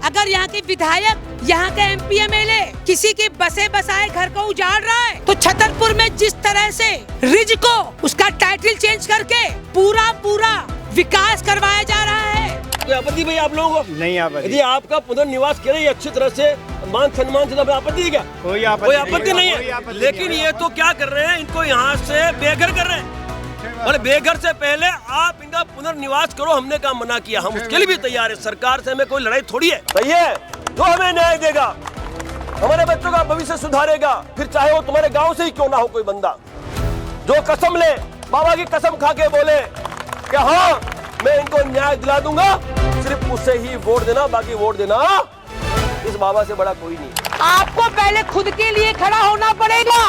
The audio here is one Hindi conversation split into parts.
अगर यहाँ के विधायक, यहाँ के MP MLA किसी के बसे बसाए घर को उजाड़ रहा है, तो छतरपुर में जिस तरह से रिज को उसका टाइटल चेंज करके पूरा विकास करवाया जा रहा है। कोई आपत्ति भाई आप लोगों को? नहीं आपत्ति। यदि आपका पुनर्निवास करे अच्छी तरह से मान सम्मान से, तो आपत्ति है क्या? कोई आपत्ति नहीं है। लेकिन ये तो क्या कर रहे हैं, इनको यहाँ से बेघर कर रहे हैं। और बेघर से पहले आप इनका पुनर्निवास करो, हमने काम मना किया, हम उसके लिए भी तैयार है। सरकार से हमें कोई लड़ाई थोड़ी है। सही है, जो हमें न्याय देगा, हमारे बच्चों का भविष्य सुधारेगा, फिर चाहे वो तुम्हारे गांव से ही क्यों ना हो कोई बंदा, जो कसम ले, बाबा की कसम खा के बोले कि हाँ मैं इनको न्याय दिला दूंगा, सिर्फ उसे ही वोट देना, बाकी वोट देना इस बाबा से बड़ा कोई नहीं। आपको पहले खुद के लिए खड़ा होना पड़ेगा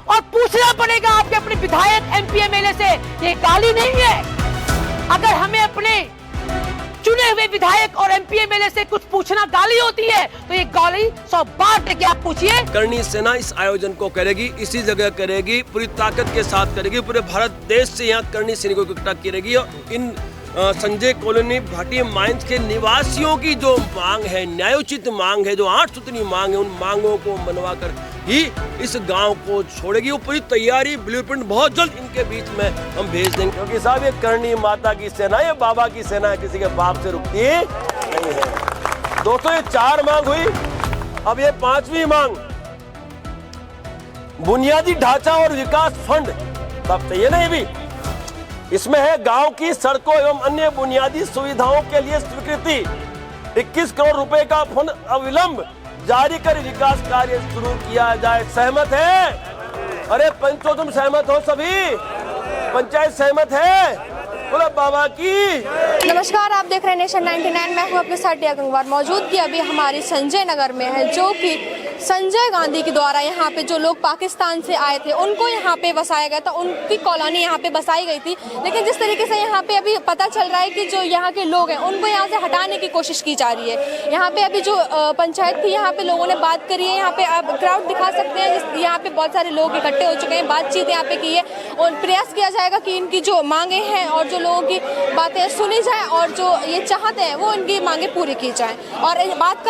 और पूछना पड़ेगा आपके अपने विधायक MP MLA से। ये गाली नहीं है। अगर हमें अपने चुने हुए विधायक और MP MLA से कुछ पूछना गाली होती है, तो ये गाली 100 बार लेके आप पूछिए। करणी सेना इस आयोजन को करेगी, इसी जगह करेगी, पूरी ताकत के साथ करेगी, पूरे भारत देश से यहाँ करणी सैनिकों को इकट्ठा करेगी। और इन संजय कॉलोनी भाटी माइंस के निवासियों की जो मांग है, न्यायोचित मांग है, जो 8 सूत्री मांग है, उन मांगों को मनवा कर ही इस गांव को छोड़ेगी। वो पूरी तैयारी, ब्लूप्रिंट बहुत जल्द इनके बीच में हम भेज देंगे, क्योंकि साहब ये करणी माता की सेना, ये बाबा की सेना है, किसी के बाप से रुकती नहीं है। दोस्तों ये 4 मांग हुई, अब ये 5वीं मांग, बुनियादी ढांचा और विकास फंड। सब चाहिए ना ये भी। इसमें है गांव की सड़कों एवं अन्य बुनियादी सुविधाओं के लिए स्वीकृति, 21 करोड़ रुपए का फंड अविलंब जारी कर विकास कार्य शुरू किया जाए। सहमत है? अरे पंचों तुम सहमत हो? सभी पंचायत सहमत है? बोलो बाबा की। नमस्कार, आप देख रहे हैं नेशन 99। मैं हूं अपने साथ डिया गंगवार। मौजूदगी अभी हमारी संजय नगर में है, जो कि संजय गांधी के द्वारा यहाँ पे जो लोग पाकिस्तान से आए थे उनको यहाँ पे बसाया गया था, उनकी कॉलोनी यहाँ पे बसाई गई थी। लेकिन जिस तरीके से यहाँ पे अभी पता चल रहा है कि जो यहाँ के लोग हैं उनको यहाँ से हटाने की कोशिश की जा रही है। यहाँ पे अभी जो पंचायत थी, यहाँ पे लोगों ने बात करी है। यहाँ पे आप क्राउड दिखा सकते हैं, यहाँ पे बहुत सारे लोग इकट्ठे हो चुके हैं, बातचीत यहाँ पे की है और प्रयास किया जाएगा कि इनकी जो मांगे हैं और जो लोगों की बातें सुनी जाए और जो ये चाहते हैं वो इनकी मांगे पूरी की जाए। और बात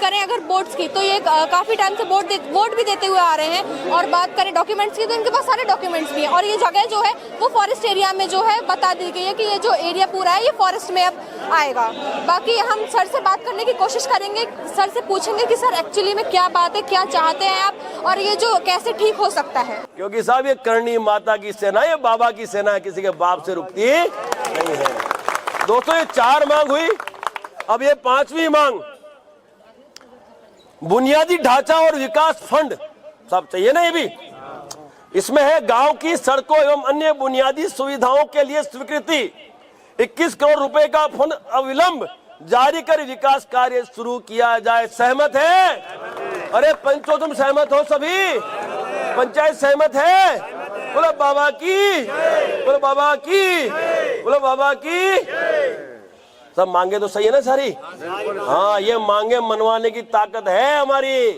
करें अगर बोर्ड्स की, तो ये काफी टाइम से वोट भी देते हुए आ रहे हैं। और बात करें डॉक्यूमेंट्स की, तो इनके पास सारे डॉक्यूमेंट्स भी हैं। और ये जगह जो है वो फॉरेस्ट एरिया में जो है बता दी गई है कि ये जो एरिया पूरा है ये फॉरेस्ट में अब आएगा। बाकी हम सर से बात करने की कोशिश करेंगे, सर से पूछेंगे कि सर एक्चुअली में क्या बात है, क्या चाहते हैं आप और ये जो कैसे ठीक हो सकता है। क्योंकि साहब ये करणी माता की सेना, ये बाबा की सेना है, किसी के बाप से रुकती नहीं है। दोस्तों ये 4 मांग हुई, अब ये 5वीं मांग, बुनियादी ढांचा और विकास फंड। सब चाहिए ना ये भी। इसमें है गांव की सड़कों एवं अन्य बुनियादी सुविधाओं के लिए स्वीकृति, 21 करोड़ रुपए का फंड अविलंब जारी कर विकास कार्य शुरू किया जाए। सहमत है? अरे पंचों तुम सहमत हो? सभी पंचायत सहमत है? बोलो बाबा की, बोलो बाबा की, बोलो बाबा की। सब मांगे तो सही है ना सारी? हाँ, ये मांगे मनवाने की ताकत है हमारी।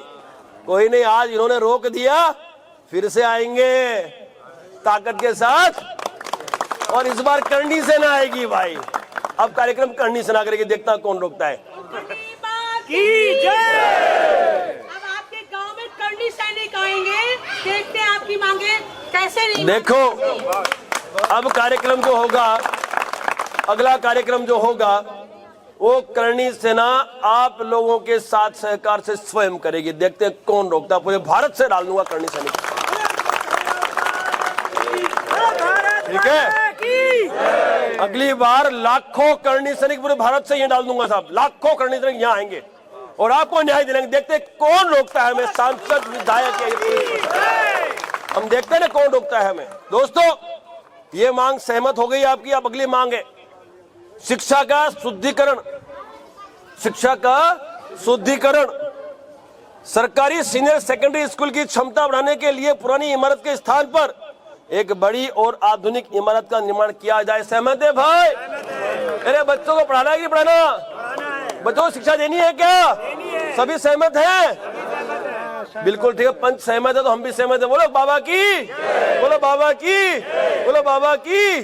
कोई नहीं, आज इन्होंने रोक दिया, फिर से आएंगे ताकत के साथ और इस बार करणी सेना आएगी भाई। अब कार्यक्रम करणी सेना करेगी, देखता कौन रोकता है। की जय। अब आपके गांव में करणी सैनिक आएंगे, देखते हैं आपकी मांगे कैसे नहीं। देखो अब कार्यक्रम जो होगा, अगला कार्यक्रम जो होगा वो करणी सेना आप लोगों के साथ सहकार से स्वयं करेगी। देखते हैं कौन रोकता। पूरे भारत से डाल दूंगा करणी सैनिक। ठीक है, अगली बार लाखों करणी सैनिक पूरे भारत से ये डाल दूंगा साहब। लाखों करणी सैनिक यहाँ आएंगे और आपको न्याय दिलाएंगे। देखते हैं कौन रोकता है हमें। सांसद, विधायक, हम देखते हैं ना कौन रोकता है हमें। दोस्तों ये मांग सहमत हो गई आपकी। अब अगली मांग है शिक्षा का शुद्धिकरण। शिक्षा का शुद्धिकरण, सरकारी सीनियर सेकेंडरी स्कूल की क्षमता बढ़ाने के लिए पुरानी इमारत के स्थान पर एक बड़ी और आधुनिक इमारत का निर्माण किया जाए। सहमत है भाई? अरे बच्चों को पढ़ाना है कि पढ़ाना? बच्चों को शिक्षा देनी है क्या? सभी सहमत हैं? बिल्कुल ठीक है, पंच सहमत है तो हम भी सहमत है। बोलो बाबा की, बोलो बाबा की, बोलो बाबा की।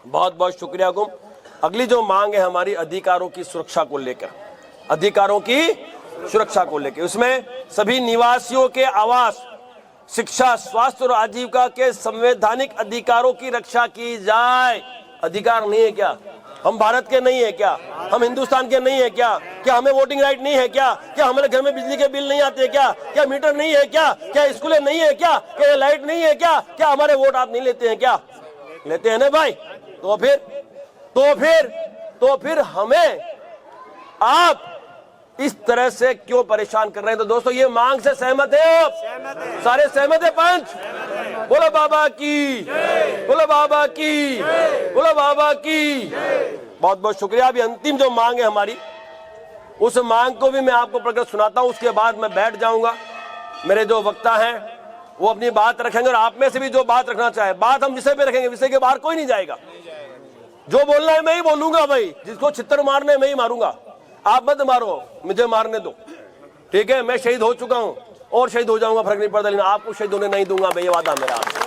बहुत बहुत शुक्रिया। अगली जो मांग है हमारी अधिकारों की सुरक्षा को लेकर, अधिकारों की सुरक्षा को लेकर, उसमें सभी निवासियों के आवास, शिक्षा, स्वास्थ्य और आजीविका के संवैधानिक अधिकारों की रक्षा की जाए। अधिकार नहीं है क्या? हम भारत के नहीं है क्या? हम हिंदुस्तान के नहीं है क्या? क्या हमें वोटिंग राइट नहीं है क्या? क्या हमारे घर में बिजली के बिल नहीं आते क्या? क्या मीटर नहीं है क्या? क्या स्कूलें नहीं है क्या? क्या लाइट नहीं है क्या? क्या हमारे वोट आप नहीं लेते हैं क्या? लेते हैं ना भाई। तो फिर हमें आप इस तरह से क्यों परेशान कर रहे हैं? तो दोस्तों, ये मांग से सहमत है आप? सारे सहमत है? पंच बोलो बाबा की, बोलो बाबा की, बोलो बाबा की। बहुत बहुत शुक्रिया। अभी अंतिम जो मांग है हमारी, उस मांग को भी मैं आपको पढ़कर सुनाता हूं, उसके बाद मैं बैठ जाऊंगा। मेरे जो वक्ता हैं वो अपनी बात रखेंगे, और आप में से भी जो बात रखना चाहे, बात हम विषय पे रखेंगे, विषय के बाहर कोई नहीं जाएगा। जो बोलना है मैं ही बोलूंगा भाई, जिसको छित्तर मारना है मैं ही मारूंगा, आप मत मारो, मुझे मारने दो, ठीक है? मैं शहीद हो चुका हूं और शहीद हो जाऊंगा, फर्क नहीं पड़ता, लेकिन आपको शहीद होने नहीं दूंगा मैं, ये वादा मेरा आपसे।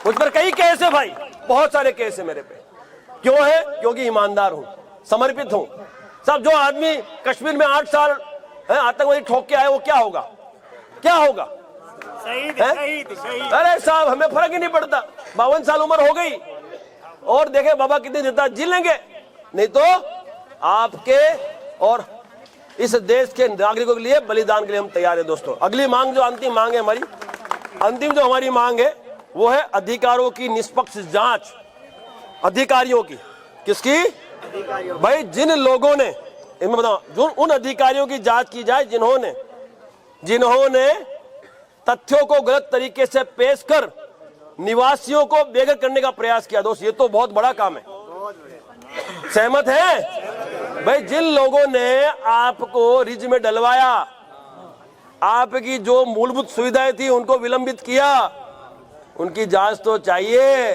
मुझ पर कई केस है भाई, बहुत सारे केस है मेरे पे। क्यों है? क्योंकि ईमानदार हूं, समर्पित हूं। सब जो आदमी कश्मीर में 8 साल आतंकवादी ठोक के आए, वो क्या होगा? क्या होगा? शहीद। अरे साहब, हमें फर्क ही नहीं पड़ता, 52 साल उम्र हो गई, और देखे बाबा कितनी देर जी लेंगे, नहीं तो आपके और इस देश के नागरिकों के लिए बलिदान के लिए हम तैयार हैं। दोस्तों, अगली मांग, जो अंतिम मांग है हमारी, अंतिम जो हमारी मांग है वो है अधिकारों की निष्पक्ष जांच। अधिकारियों की, किसकी भाई? जिन लोगों ने, मैं बताऊं, जो उन अधिकारियों की जांच की जाए जिन्होंने तथ्यों को गलत तरीके से पेश कर निवासियों को बेघर करने का प्रयास किया। दोस्त, ये तो बहुत बड़ा काम है। सहमत है भाई? जिन लोगों ने आपको रिज में डलवाया, आपकी जो मूलभूत सुविधाएं थी उनको विलंबित किया, उनकी जांच तो चाहिए,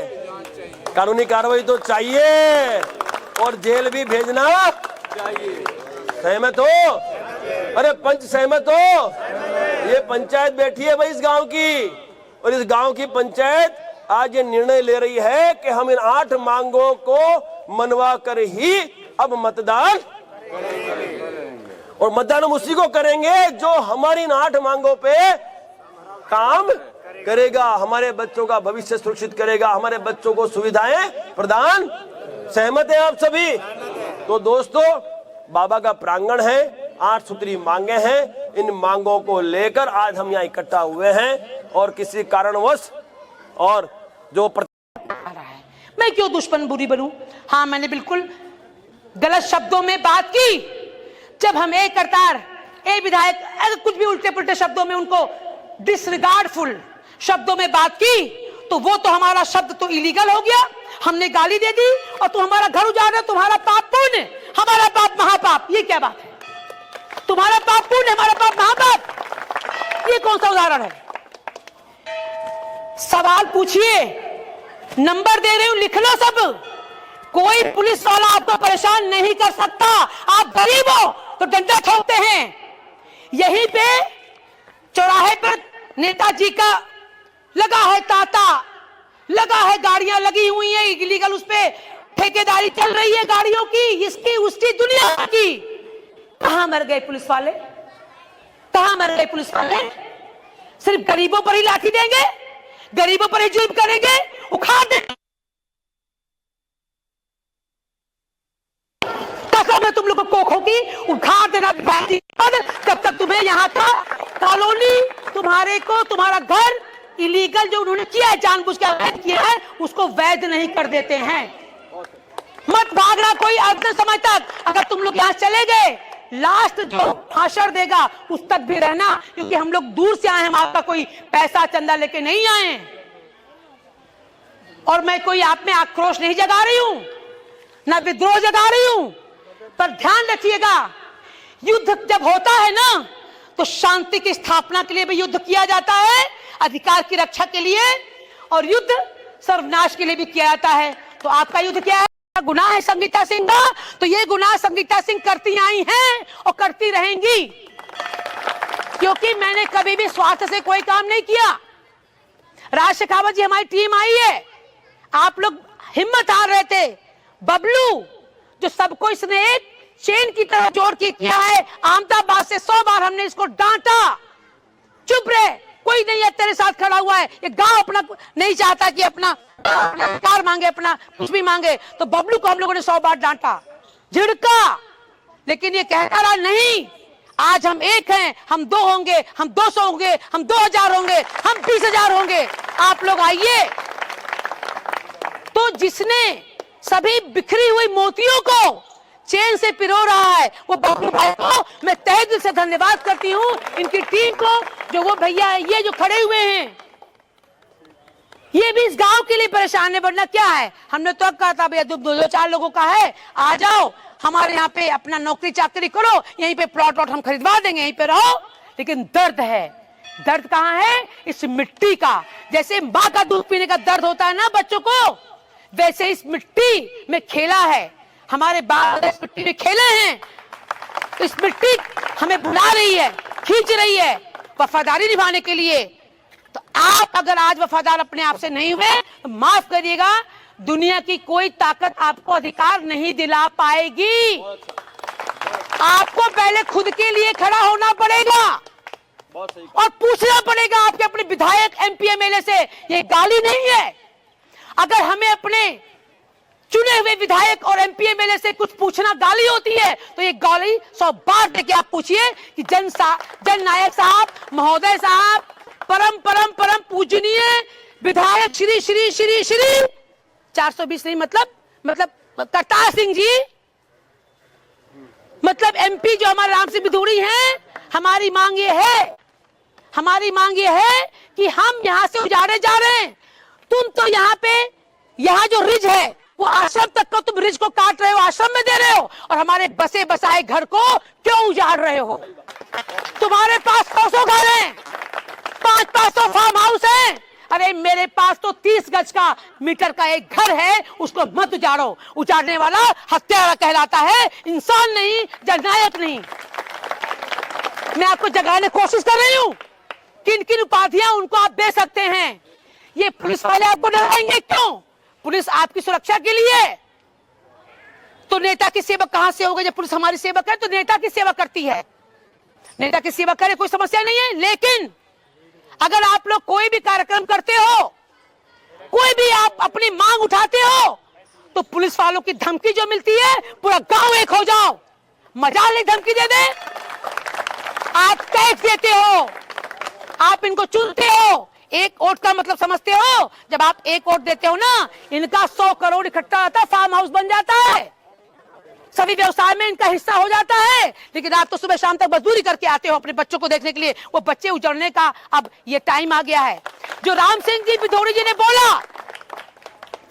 कानूनी कार्रवाई तो चाहिए, और जेल भी भेजना चाहिए। सहमत हो? अरे पंच सहमत हो? ये पंचायत बैठी है भाई इस गांव की, और इस गांव की पंचायत आज ये निर्णय ले रही है कि हम इन 8 मांगों को मनवा कर ही अब मतदान करेंगे। और मतदान हम उसी को करेंगे जो हमारी इन 8 मांगों पे काम करेगा, हमारे बच्चों का भविष्य सुरक्षित करेगा, हमारे बच्चों को सुविधाएं प्रदान। सहमत है आप सभी? तो दोस्तों, बाबा का प्रांगण है, 8 सूत्री मांगे हैं, इन मांगों को लेकर आज हम यहाँ इकट्ठा हुए हैं, और किसी कारणवश और जो मैं क्यों दुश्मन बुरी बनूं? हाँ, मैंने बिल्कुल गलत शब्दों में बात की। जब हम एक करतार, एक विधायक अगर कुछ भी उल्टे पुल्टे शब्दों में, उनको डिसरिगार्डफुल शब्दों में बात की, तो वो तो हमारा शब्द तो इलीगल हो गया, हमने गाली दे दी, और तुम हमारा घर उजाड़, तुम्हारा पाप पुण्य, हमारा पाप महापाप। ये क्या बात है? तुम्हारा पाप पुण्य, हमारा पाप महापाप, ये कौन सा उदाहरण है? सवाल पूछिए, नंबर दे रही हूं, लिख लो सब। कोई पुलिस वाला आपको परेशान नहीं कर सकता। आप गरीब हो तो डंडा ठोकते हैं। यहीं पे चौराहे पर नेताजी का लगा है ताता, लगा है, गाड़ियां लगी हुई है इलीगल, उस पे ठेकेदारी चल रही है गाड़ियों की, इसकी उसकी दुनिया की। कहां मर गए पुलिस वाले? कहां मर गए पुलिस वाले? सिर्फ गरीबों पर ही लाठी देंगे, गरीबों पर ही जुल्म करेंगे, उखाड़ देंगे। मैं तुम लोग को कोखों की उखाड़ देना, जब तक तुम्हें यहाँ का कॉलोनी, तुम्हारे को, तुम्हारा घर इलीगल जो उन्होंने किया है, जानबूझ के अवैध किया है, उसको वैध नहीं कर देते हैं। मत भागना कोई अर्ध समय तक। अगर तुम लोग यहाँ चले गए, लास्ट जो भाषण देगा उस तक भी रहना, क्योंकि हम लोग दूर से आए हैं, हम आपका कोई पैसा चंदा लेके नहीं आए। और मैं कोई आप में आक्रोश नहीं जगा रही हूं, ना विद्रोह जगा रही हूं, पर ध्यान रखिएगा, युद्ध जब होता है ना, तो शांति की स्थापना के लिए भी युद्ध किया जाता है, अधिकार की रक्षा के लिए, और युद्ध सर्वनाश के लिए भी किया जाता है। तो आपका युद्ध क्या है? गुनाह है संगीता सिंह का, तो ये गुनाह संगीता सिंह करती आई हैं और करती रहेंगी, क्योंकि मैंने कभी भी स्वार्थ से कोई काम नहीं किया। राज शेखावत जी, हमारी टीम आई है, आप लोग हिम्मत हार रहे थे, बबलू जो सबको इसने एक चेन की तरह जोड़ के किया है, अहमदाबाद से 100 बार हमने इसको डांटा, चुप रहे, कोई नहीं है तेरे साथ खड़ा हुआ है। ये गांव अपना नहीं चाहता कि अपना कार मांगे, अपना कुछ भी मांगे, तो बबलू को हम लोगों ने 100 बार डांटा, झिड़का, लेकिन ये कहता रहा नहीं, आज हम एक हैं, हम 2 होंगे, हम 200 होंगे, हम 2000 होंगे, हम 20,000 होंगे, आप लोग आइए। तो जिसने सभी बिखरी हुई मोतियों को चेन से पिरो रहा है, वो बबलू भाई को मैं तहे दिल से धन्यवाद करती हूँ, इनकी टीम को, जो वो भैया है ये जो खड़े हुए हैं, ये भी इस गांव के लिए परेशान है, वरना क्या है। हमने तो अब कहा था भैया 2-4 लोगों का है, आ जाओ हमारे यहाँ पे अपना नौकरी चाकरी करो, यहीं पे प्लॉट वॉट हम खरीदवा देंगे, यहीं पे रहो। लेकिन दर्द है, दर्द कहाँ है? इस मिट्टी का। जैसे माँ का दूध पीने का दर्द होता है ना बच्चों को, वैसे इस मिट्टी में खेला है, हमारे बाप इस मिट्टी में खेले हैं, इस मिट्टी हमें बुला रही है, खींच रही है वफादारी निभाने के लिए। तो आप अगर आज वफादार अपने आप से नहीं हुए तो माफ करिएगा, दुनिया की कोई ताकत आपको अधिकार नहीं दिला पाएगी। आपको पहले खुद के लिए खड़ा होना पड़ेगा और पूछना पड़ेगा आपके अपने विधायक MP MLA से। ये गाली नहीं है। अगर हमें अपने चुने हुए विधायक और MP MLA से कुछ पूछना गाली होती है, तो ये गाली 100 बार देके आप पूछिए कि जन नायक साहब, महोदय साहब, परम परम परम पूजनीय विधायक श्री श्री श्री श्री 420 नहीं, मतलब करतार सिंह जी, मतलब MP जो हमारे राम सिंह बिधूड़ी हैं, हमारी मांग ये है कि हम यहाँ से उजाड़े जा रहे हैं। तुम तो यहाँ जो रिज है वो आश्रम तक का तुम रिज को काट रहे हो, आश्रम में दे रहे हो, और हमारे बसे बसाए घर को क्यों उजाड़ रहे हो? तुम्हारे पास 100 घर हैं, 500 फार्म हाउस हैं, अरे मेरे पास तो 30 गज का मीटर का एक घर है, उसको मत उजाड़ो। उजाड़ने वाला हत्यारा कहलाता है, इंसान नहीं, जननायक नहीं। मैं आपको जगाने की कोशिश कर रही हूँ, किन किन उपाधियां उनको आप दे सकते हैं। ये पुलिस वाले आपको डराएंगे क्यों? पुलिस आपकी सुरक्षा के लिए। तो नेता की सेवा कहां से होगा? जब पुलिस हमारी सेवा करे तो नेता की सेवा करती है, नेता की सेवा करे, कोई समस्या नहीं है। लेकिन अगर आप लोग कोई भी कार्यक्रम करते हो, कोई भी आप अपनी मांग उठाते हो, तो पुलिस वालों की धमकी जो मिलती है, पूरा गांव एक हो जाओ, मजाल नहीं धमकी दे दे। आप टैक्स देते हो, आप इनको चुनते हो, एक वोट का मतलब समझते हो? जब आप एक वोट देते हो ना, इनका 100 करोड़ इकट्ठा होता है, फार्म हाउस बन जाता है, सभी व्यवसाय में इनका हिस्सा हो जाता है। लेकिन आप तो सुबह शाम तक मजदूरी करके आते हो अपने बच्चों को देखने के लिए, वो बच्चे उजड़ने का अब ये टाइम आ गया है। जो राम सिंह जी बिधूड़ी जी ने बोला,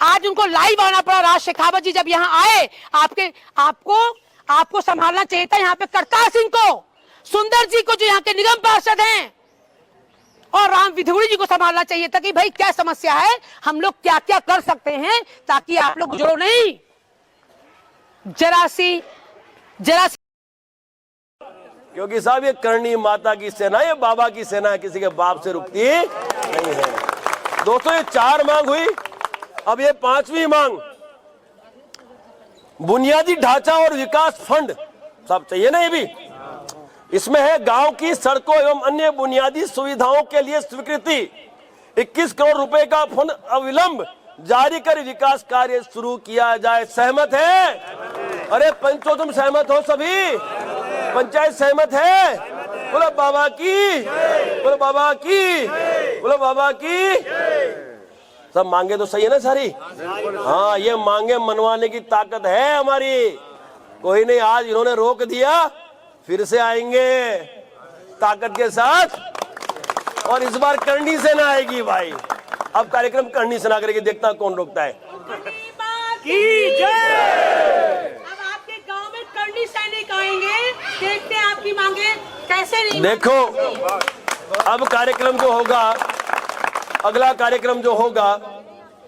आज उनको लाइव आना पड़ा। राज शेखावत जी जब यहाँ आए, आपको संभालना चाहिए था यहाँ पे करतार सिंह को, सुंदर जी को जो यहाँ के निगम पार्षद हैं, और राम बिधूड़ी जी को संभालना चाहिए था कि भाई क्या समस्या है, हम लोग क्या क्या कर सकते हैं ताकि आप लोग उजड़ो नहीं। जरा सी क्योंकि साहब ये करनी माता की सेना, ये बाबा की सेना है, किसी के बाप से रुकती नहीं है। दोस्तों ये 4 मांग हुई, अब ये 5वीं मांग, बुनियादी ढांचा और विकास फंड सब चाहिए ना। ये भी इसमें है गांव की सड़कों एवं अन्य बुनियादी सुविधाओं के लिए स्वीकृति, 21 करोड़ रुपए का फंड अविलंब जारी कर विकास कार्य शुरू किया जाए। सहमत है? अरे पंचो तुम सहमत हो? सभी पंचायत सहमत है? बोलो बाबा की, बोलो बाबा की, बोलो बाबा की। सब मांगे तो सही है ना सारी? हाँ, ये मांगे मनवाने की ताकत है हमारी। कोई नहीं, आज इन्होंने रोक दिया, फिर से आएंगे ताकत के साथ, और इस बार करनी सेना आएगी भाई। अब कार्यक्रम करनी सेना करेगी, देखता कौन रोकता है। की जय। अब आपके गांव में करनी सैनिक आएंगे, देखते हैं आपकी मांगे कैसे नहीं। देखो अब कार्यक्रम जो होगा, अगला कार्यक्रम जो होगा,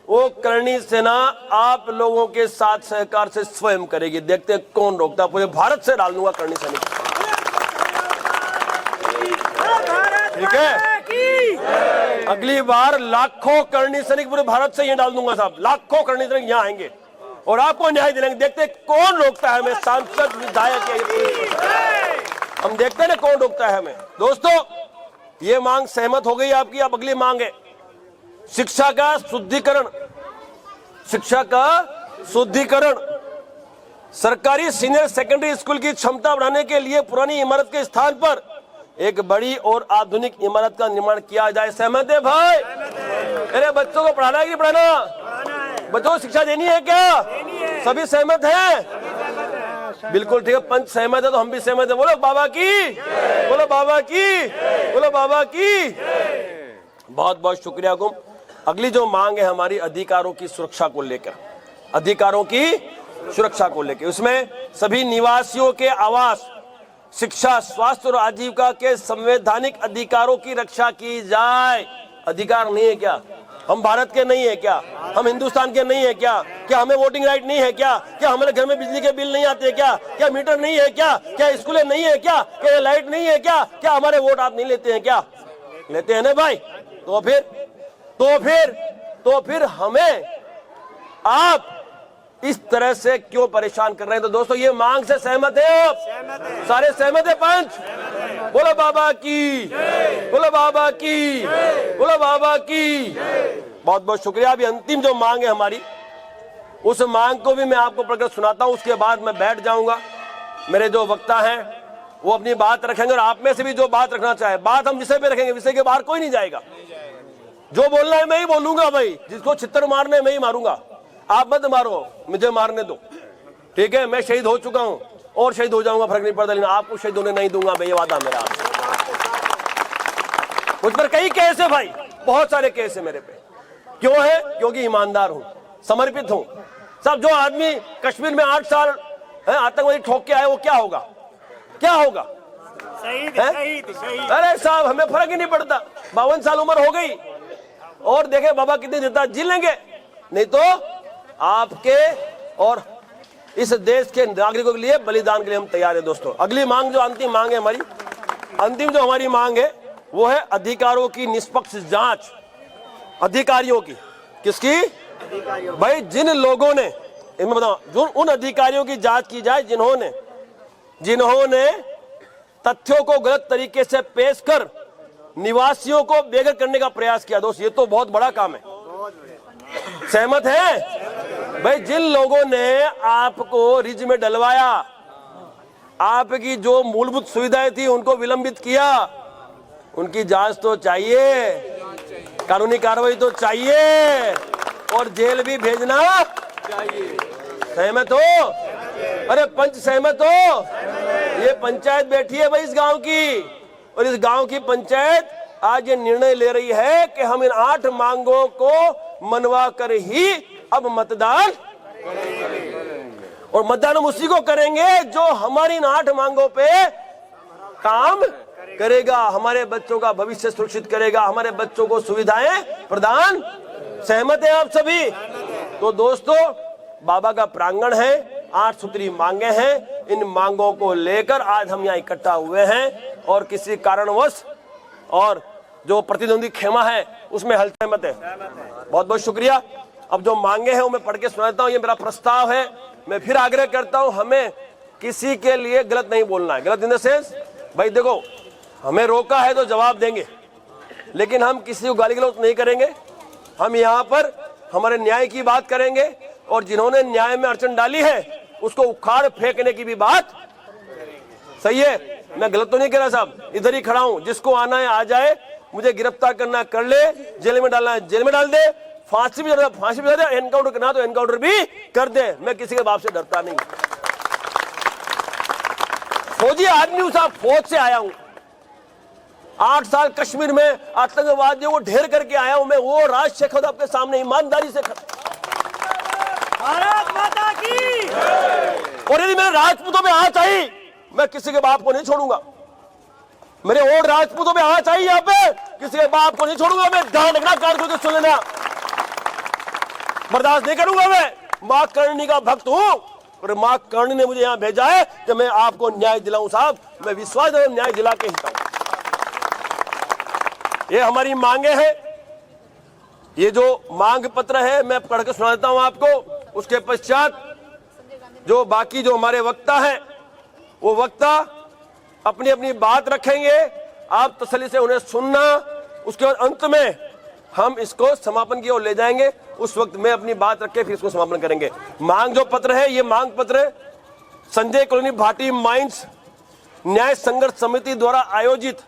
वो करनी सेना आप लोगों के साथ सहकार से स्वयं करेगी। देखते हैं कौन रोकता। पूरे भारत से डाल दूंगा करनी सैनिक। ठीक है, अगली बार लाखों करनी सैनिक पूरे भारत से ये डाल दूंगा साहब, लाखों करनी सैनिक यहाँ आएंगे और आपको न्याय दिलाएंगे। देखते कौन रोकता है हमें, सांसद विधायक हम देखते हैं ना कौन रोकता है हमें। दोस्तों ये मांग सहमत हो गई आपकी। अब अगली मांग है शिक्षा का शुद्धिकरण। शिक्षा का शुद्धिकरण। सरकारी सीनियर सेकेंडरी स्कूल की क्षमता बढ़ाने के लिए पुरानी इमारत के स्थान पर एक बड़ी और आधुनिक इमारत का निर्माण किया जाए। सहमत है भाई? अरे बच्चों को पढ़ाना है कि पढ़ाना? बच्चों को शिक्षा देनी है क्या? सभी सहमत हैं? बिल्कुल ठीक है। पंच सहमत है तो हम भी सहमत है। बोलो बाबा की, बोलो बाबा की, बोलो बाबा की। बहुत बहुत शुक्रिया गुम। अगली जो मांग है हमारी अधिकारों की सुरक्षा को लेकर, अधिकारों की सुरक्षा को लेकर, उसमें सभी निवासियों के आवास, शिक्षा, स्वास्थ्य और आजीविका के संवैधानिक अधिकारों की रक्षा की जाए। अधिकार नहीं है क्या? हम भारत के नहीं है क्या? हम हिंदुस्तान के नहीं है क्या? क्या हमें वोटिंग राइट नहीं है क्या? क्या हमारे घर में बिजली के बिल नहीं आते क्या? क्या मीटर नहीं है क्या? क्या स्कूलें नहीं है क्या? क्या लाइट नहीं है क्या? क्या हमारे वोट आप नहीं लेते हैं क्या? लेते हैं ना भाई। तो फिर हमें आप इस तरह से क्यों परेशान कर रहे हैं? तो दोस्तों ये मांग से सहमत है आप? सारे सहमत है पंच? बोलो बाबा की, बोलो बाबा की, बोलो बाबा की। बहुत बहुत शुक्रिया। अभी अंतिम जो मांग है हमारी, उस मांग को भी मैं आपको पढ़कर सुनाता हूं, उसके बाद मैं बैठ जाऊंगा। मेरे जो वक्ता हैं वो अपनी बात रखेंगे और आप में से भी जो बात रखना चाहे, बात हम विषय पे रखेंगे, विषय के बाहर कोई नहीं जाएगा। जो बोलना है मैं ही बोलूंगा भाई, जिसको छित्तर मारना है मैं ही मारूंगा। आप मत मारो, मुझे मारने दो, ठीक है? मैं शहीद हो चुका हूं और शहीद हो जाऊंगा, फर्क नहीं पड़ता, लेकिन आपको शहीद होने नहीं दूंगा मैं, ये वादा मेरा आपसे। मुझ पर कई केस है भाई, बहुत सारे केस है मेरे पे। क्यों है? क्योंकि ईमानदार हूं, समर्पित हूं। सब जो आदमी कश्मीर में 8 साल आतंकवादी ठोक के आए, वो क्या होगा? क्या होगा? शहीद। अरे साहब हमें फर्क ही नहीं पड़ता। 52 साल उम्र हो गई और देखे बाबा कितनी देता जी लेंगे, नहीं तो आपके और इस देश के नागरिकों के लिए बलिदान के लिए हम तैयार हैं। दोस्तों अगली मांग, जो अंतिम मांग है हमारी, अंतिम जो हमारी मांग है वो है अधिकारों की निष्पक्ष जांच। अधिकारियों की, किसकी भाई? जिन लोगों ने, इनमें बताओ, जो उन अधिकारियों की जांच की जाए जिन्होंने तथ्यों को गलत तरीके से पेश कर निवासियों को बेघर करने का प्रयास किया। दोस्त ये तो बहुत बड़ा काम है। सहमत है भाई? जिन लोगों ने आपको रिज में डलवाया, आपकी जो मूलभूत सुविधाएं थी उनको विलंबित किया, उनकी जांच तो चाहिए, कानूनी कार्रवाई तो चाहिए और जेल भी भेजना चाहिए। सहमत हो? अरे पंच सहमत हो? ये पंचायत बैठी है भाई इस गांव की, और इस गांव की पंचायत आज ये निर्णय ले रही है कि हम इन 8 मांगों को मनवा कर ही अब मतदान और मतदान हम उसी को करेंगे जो हमारी इन 8 मांगों पे काम करेगा, हमारे बच्चों का भविष्य सुरक्षित करेगा, हमारे बच्चों को सुविधाएं प्रदान। सहमत है आप सभी? तो दोस्तों बाबा का प्रांगण है, 8 सूत्री मांगे हैं, इन मांगों को लेकर आज हम यहाँ इकट्ठा हुए हैं और किसी कारणवश और जो प्रतिद्वंदी खेमा है उसमें हल सहमत है। बहुत बहुत शुक्रिया। अब जो मांगे हैं वो मैं पढ़ के सुनाता हूँ। ये मेरा प्रस्ताव है। मैं फिर आग्रह करता हूँ, हमें किसी के लिए गलत नहीं बोलना है। गलत इन द सेंस, भाई देखो हमें रोका है तो जवाब देंगे, लेकिन हम किसी को गाली गलौज नहीं करेंगे। हम यहाँ पर हमारे न्याय की बात करेंगे और जिन्होंने न्याय में अड़चन डाली है उसको उखाड़ फेंकने की भी बात। सही है? मैं गलत तो नहीं कह रहा साहब, इधर ही खड़ा हूं। जिसको आना है आ जाए, मुझे गिरफ्तार करना कर ले, जेल में डालना है जेल में डाल दे, फांसी भी बजा दे, एनकाउंटर करना तो एनकाउंटर भी कर दे। मैं किसी के बाप से डरता नहीं। फौजी आदमी हूं साहब, फौज से आया हूं। 8 साल कश्मीर में आतंकवादियों को ढेर करके आया हूं मैं। वो राजशेखर आपके सामने ईमानदारी से भारत माता की। और यदि मेरे राजपूतों में हाथ आई, मैं किसी के बाप को नहीं छोड़ूंगा। मेरे और राजपूतों में हाथ आई यहाँ पे, किसी के बाप को नहीं छोड़ूंगा मैं। ध्यान रखना, कार को सुन लेना, बर्दाश्त नहीं करूंगा मैं। मां कर्णी का भक्त हूं और मां कर्णी ने मुझे यहां भेजा है कि मैं आपको न्याय दिलाऊं। साहब मैं विश्वास न्याय दिला के ही हूं। ये हमारी मांगे हैं। ये जो मांग पत्र है मैं पढ़ के सुना देता हूं आपको। उसके पश्चात जो बाकी जो हमारे वक्ता हैं वो वक्ता अपनी अपनी बात रखेंगे, आप तसल्ली से उन्हें सुनना। उसके बाद अंत में हम इसको समापन की ओर ले जाएंगे। उस वक्त मैं अपनी बात रख के फिर इसको समापन करेंगे। मांग जो पत्र है, ये मांग पत्र संजय कॉलोनी भाटी माइंस न्याय संघर्ष समिति द्वारा आयोजित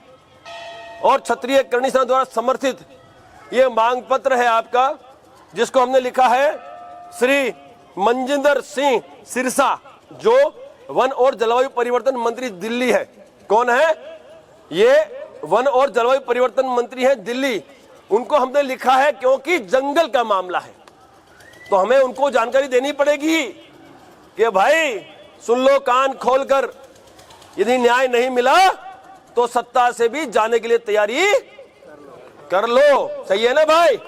और क्षत्रिय करणी सेना द्वारा समर्थित ये मांग पत्र है आपका, जिसको हमने लिखा है श्री मनजिंदर सिंह सिरसा, जो वन और जलवायु परिवर्तन मंत्री दिल्ली है। कौन है ये? वन और जलवायु परिवर्तन मंत्री है दिल्ली। उनको हमने लिखा है क्योंकि जंगल का मामला है, तो हमें उनको जानकारी देनी पड़ेगी कि भाई सुन लो कान खोलकर, यदि न्याय नहीं मिला तो सत्ता से भी जाने के लिए तैयारी कर लो। सही है ना भाई?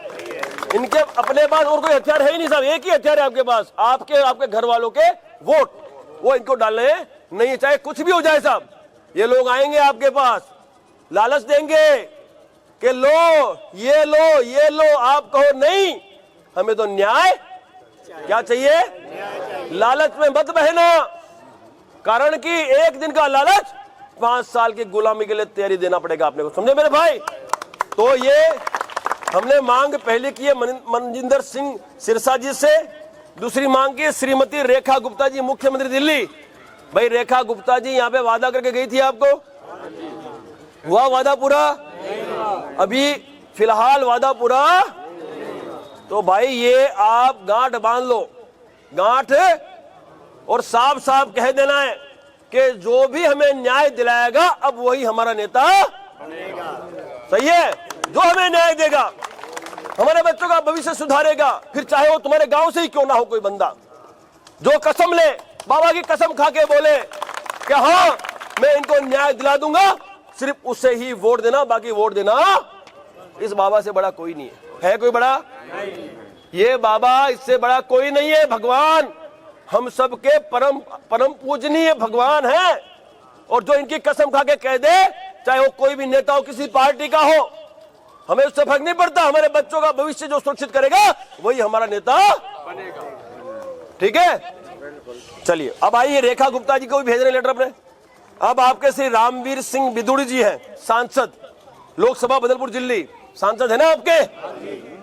इनके अपने पास और कोई हथियार है ही नहीं साहब, एक ही हथियार है आपके पास, आपके घर वालों के वोट, वो इनको डालने नहीं, चाहे कुछ भी हो जाए साहब। ये लोग आएंगे आपके पास, लालच देंगे कि लो ये लो ये लो, आप कहो नहीं, हमें तो न्याय क्या चाहिए। लालच में मत बहना, कारण कि एक दिन का लालच 5 साल की गुलामी के लिए तैयारी देना पड़ेगा आपने को, समझे मेरे भाई? तो ये हमने मांग पहले की है मनजिंदर सिंह सिरसा जी से। दूसरी मांग की श्रीमती रेखा गुप्ता जी, मुख्यमंत्री दिल्ली। भाई रेखा गुप्ता जी यहाँ पे वादा करके गई थी, आपको हुआ वादा पूरा? अभी फिलहाल वादा पूरा। तो भाई ये आप गांठ बांध लो, गांठ, और साफ साफ कह देना है कि जो भी हमें न्याय दिलाएगा अब वही हमारा नेता सही है, जो हमें न्याय देगा, हमारे बच्चों का भविष्य सुधारेगा, फिर चाहे वो तुम्हारे गांव से ही क्यों ना हो कोई बंदा, जो कसम ले, बाबा की कसम खा के बोले कि हाँ मैं इनको न्याय दिला दूंगा, सिर्फ उससे ही वोट देना, बाकी वोट देना इस बाबा से बड़ा कोई नहीं है कोई बड़ा नहीं। ये बाबा इससे बड़ा कोई नहीं है। भगवान हम सबके परम पूजनीय भगवान है, और जो इनकी कसम खा के कह दे, चाहे वो कोई भी नेता हो, किसी पार्टी का हो, हमें उससे फर्क नहीं पड़ता, हमारे बच्चों का भविष्य जो सुरक्षित करेगा वही हमारा नेता बनेगा। ठीक है, चलिए अब आइए, रेखा गुप्ता जी को भी भेज रहे लेटर अपने। अब आपके श्री रामवीर सिंह बिदुड़ी जी हैं, सांसद, लोकसभा बदलपुर दिल्ली, सांसद है ना आपके?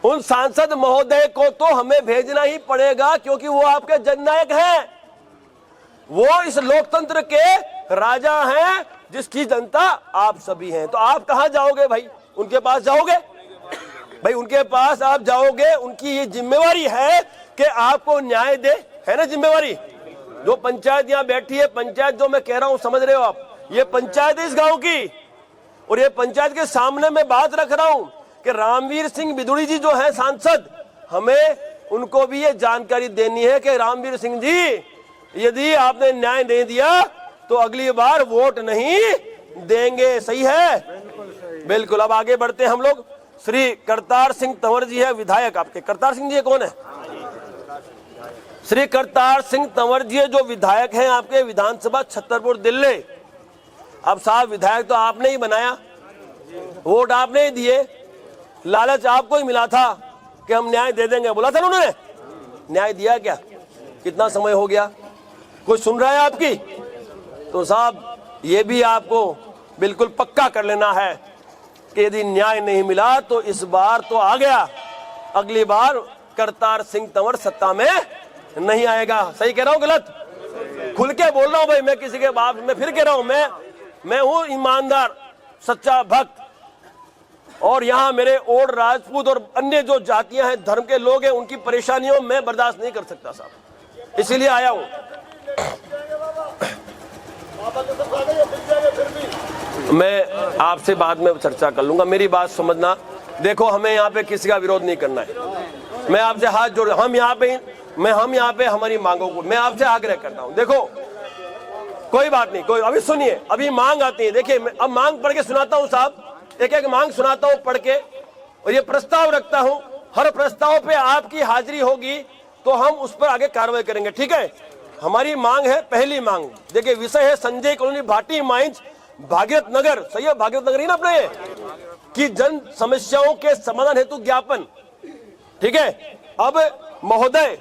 उन सांसद महोदय को तो हमें भेजना ही पड़ेगा, क्योंकि वो आपके जननायक हैं, वो इस लोकतंत्र के राजा हैं, जिसकी जनता आप सभी हैं। तो आप कहां जाओगे भाई? उनके पास जाओगे भाई? उनके पास आप जाओगे, उनकी ये जिम्मेवारी है कि आपको न्याय दे, है ना जिम्मेवारी? जो पंचायत यहाँ बैठी है, पंचायत जो मैं कह रहा हूं समझ रहे हो आप, ये पंचायत है इस गांव की, और ये पंचायत के सामने मैं बात रख रहा हूं कि रामवीर सिंह बिदुड़ी जी जो है सांसद, हमें उनको भी ये जानकारी देनी है कि रामवीर सिंह जी, यदि आपने न्याय नहीं दिया तो अगली बार वोट नहीं देंगे। सही है? बिल्कुल। अब आगे बढ़ते हैं हम लोग। श्री करतार सिंह तंवर जी है, विधायक आपके। करतार सिंह जी कौन है? श्री करतार सिंह तंवर जी जो विधायक हैं आपके विधानसभा छतरपुर दिल्ली। अब साहब विधायक तो आपने ही बनाया, वोट आपने ही दिए, लालच आपको ही मिला था कि हम न्याय दे देंगे, बोला था ना उन्होंने, न्याय दिया क्या? कितना समय हो गया? कोई सुन रहा है आपकी? तो साहब ये भी आपको बिल्कुल पक्का कर लेना है कि यदि न्याय नहीं मिला तो इस बार तो आ गया, अगली बार करतार सिंह तंवर सत्ता में नहीं आएगा। सही कह रहा हूं गलत? खुल के बोल रहा हूं भाई, मैं किसी के बाप, मैं फिर कह रहा हूं, मैं हूं ईमानदार सच्चा भक्त, और यहाँ मेरे ओड राजपूत और अन्य जो जातियां हैं, धर्म के लोग हैं, उनकी परेशानियों में बर्दाश्त नहीं कर सकता साहब, इसीलिए आया हूं। मैं आपसे बाद में चर्चा कर लूंगा, मेरी बात समझना। देखो हमें यहाँ पे किसी का विरोध नहीं करना है, मैं आपसे हाथ जोड़, हम यहाँ पे हमारी मांगों को मैं आपसे आग्रह करता हूँ। देखो कोई बात नहीं, कोई, अभी सुनिए, अभी मांग आती है। देखिए अब मांग पढ़ के सुनाता हूँ साहब, एक एक मांग सुनाता हूँ पढ़ के, और ये प्रस्ताव रखता हूँ, हर प्रस्ताव पे आपकी हाजिरी होगी तो हम उस पर आगे कार्रवाई करेंगे। ठीक है? हमारी मांग है, पहली मांग, देखिए विषय है संजय कॉलोनी भाटी माइंस भागीरथ नगर, सही है, भागीरथ नगर ही ना अपने, की जन समस्याओं के समाधान हेतु ज्ञापन। ठीक है? अब महोदय,